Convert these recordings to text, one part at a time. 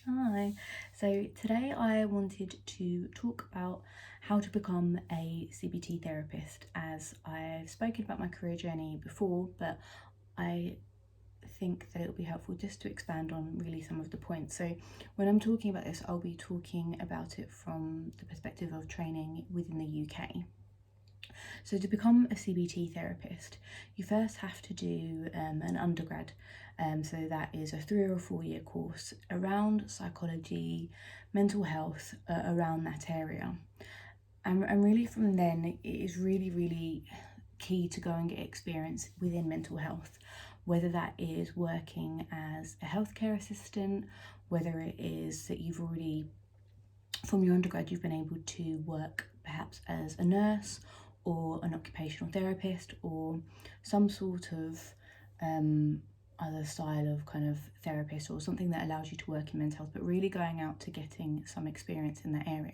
Hi, so today I wanted to talk about how to become a CBT therapist, as I've spoken about my career journey before, but I think that it'll be helpful just to expand on really some of the points. So when I'm talking about this, I'll be talking about it from the perspective of training within the UK. So to become a CBT therapist, you first have to do an undergrad. So that is a 3 or 4 year course around psychology, mental health, around that area. And really from then, it is really key to go and get experience within mental health, whether that is working as a healthcare assistant, whether it is that you've already, from your undergrad, you've been able to work perhaps as a nurse or an occupational therapist or some sort of other style of kind of therapist or something that allows you to work in mental health, but really going out to getting some experience in that area.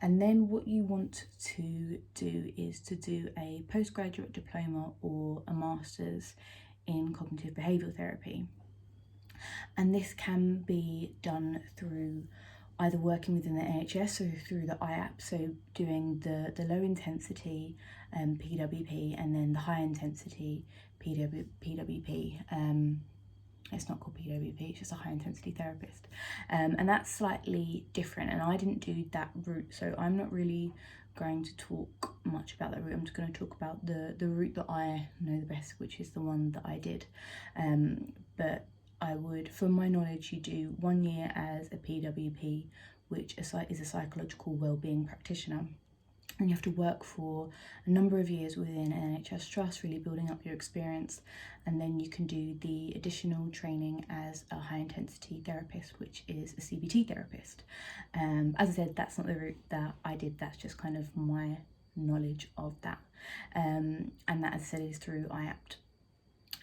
And then what you want to do is to do a postgraduate diploma or a master's in cognitive behavioural therapy. And this can be done through either working within the NHS, so through the IAP, so doing the low intensity PWP and then the high intensity PWP. It's not called PWP, it's just a high intensity therapist. And that's slightly different, and I didn't do that route, so I'm not really going to talk much about that route. I'm just going to talk about the route that I know the best, which is the one that I did. But I would, from my knowledge, you do 1 year as a PWP, which is a psychological wellbeing practitioner. And you have to work for a number of years within an NHS trust, really building up your experience. And then you can do the additional training as a high intensity therapist, which is a CBT therapist. As I said, that's not the route that I did, that's just kind of my knowledge of that. And that, as I said, is through IAPT.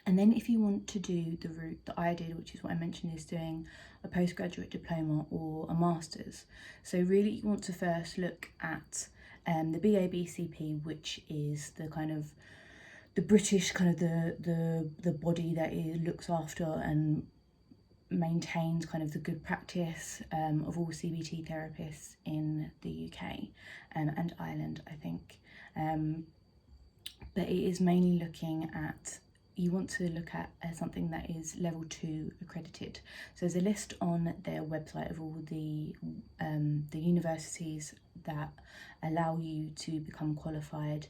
And then if you want to do the route that I did, which is what I mentioned, is doing a postgraduate diploma or a master's. So really you want to first look at the BABCP, which is the kind of the British kind of the body that looks after and maintains kind of the good practice of all CBT therapists in the UK and Ireland, I think. But it is mainly looking at, you want to look at something that is level 2 accredited. So there's a list on their website of all the universities that allow you to become qualified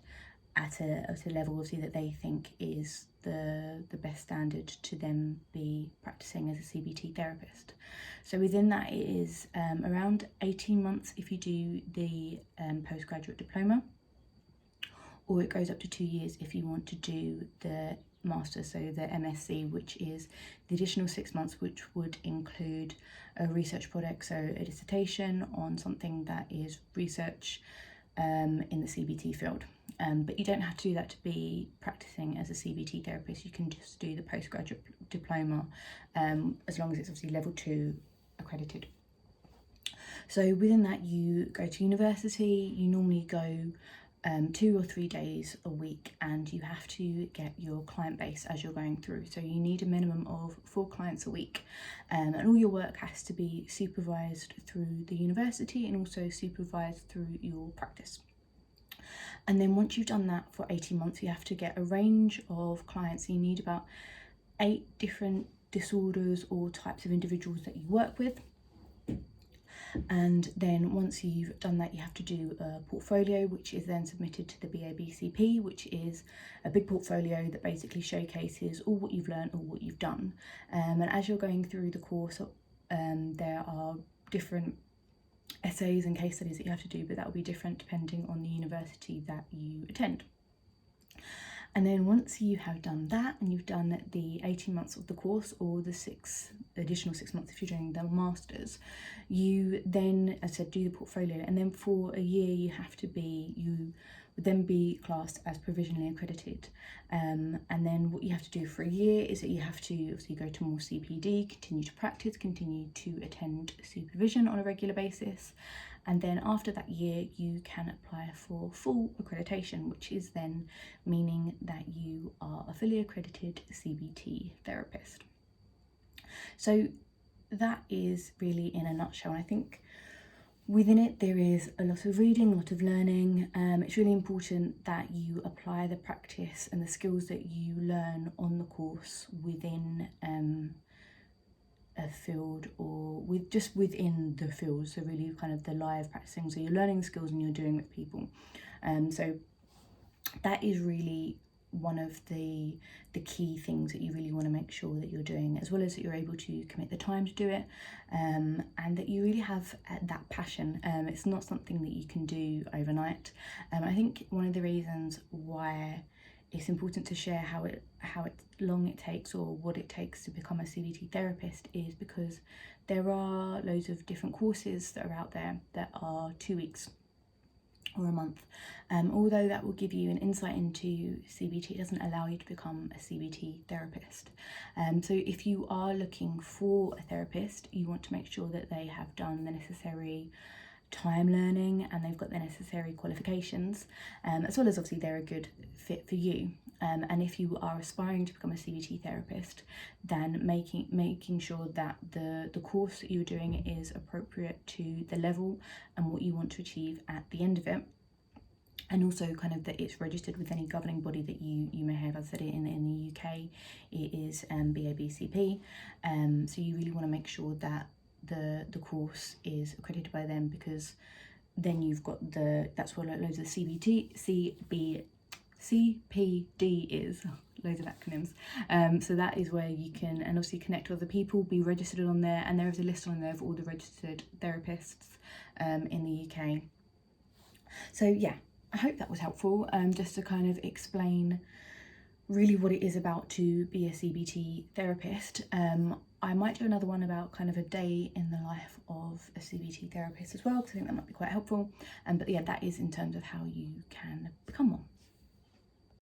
at a level, obviously, that they think is the best standard to then be practicing as a CBT therapist. So within that, it is around 18 months if you do the postgraduate diploma, or it goes up to 2 years if you want to do the master, so the MSc, which is the additional 6 months, which would include a research project, so a dissertation on something that is research in the CBT field. But you don't have to do that to be practicing as a CBT therapist. You can just do the postgraduate diploma as long as it's obviously level 2 accredited. So within that, you go to university. You normally go 2 or 3 days a week, and you have to get your client base as you're going through. So you need a minimum of 4 clients a week, and all your work has to be supervised through the university and also supervised through your practice. And then once you've done that for 18 months, you have to get a range of clients. So you need about 8 different disorders or types of individuals that you work with. And then once you've done that, you have to do a portfolio, which is then submitted to the BABCP, which is a big portfolio that basically showcases all what you've learned or what you've done. And as you're going through the course, there are different essays and case studies that you have to do, but that will be different depending on the university that you attend. And then once you have done that and you've done the 18 months of the course, or the additional 6 months if you're doing the masters, you then, as I said, do the portfolio. And then for a year you would then be classed as provisionally accredited. And then what you have to do for a year is that you have to obviously go to more CPD, continue to practice, continue to attend supervision on a regular basis. And then after that year, you can apply for full accreditation, which is then meaning that you are a fully accredited CBT therapist. So that is really in a nutshell. And I think within it there is a lot of reading, a lot of learning. It's really important that you apply the practice and the skills that you learn on the course within a field, or within the field, so really kind of the live practicing, so you're learning skills and you're doing with people. So that is really one of the key things that you really want to make sure that you're doing, as well as that you're able to commit the time to do it, and that you really have that passion. It's not something that you can do overnight. I think one of the reasons why it's important to share how long it takes, or what it takes to become a CBT therapist, is because there are loads of different courses that are out there that are 2 weeks or a month. Although that will give you an insight into CBT, it doesn't allow you to become a CBT therapist. So if you are looking for a therapist, you want to make sure that they have done the necessary time learning and they've got the necessary qualifications, as well as obviously they're a good fit for you. And if you are aspiring to become a CBT therapist, then making sure that the course that you're doing is appropriate to the level and what you want to achieve at the end of it. And also kind of that it's registered with any governing body that you may have. As I said, in the UK it is BABCP. So you really want to make sure that the course is accredited by them, because then you've got that's what loads of CPD is, loads of acronyms. So that is where you can, and obviously connect with other people, be registered on there, and there is a list on there of all the registered therapists in the UK. So yeah, I hope that was helpful, just to kind of explain really what it is about to be a CBT therapist. I might do another one about kind of a day in the life of a CBT therapist as well, because I think that might be quite helpful. But yeah, that is in terms of how you can become one.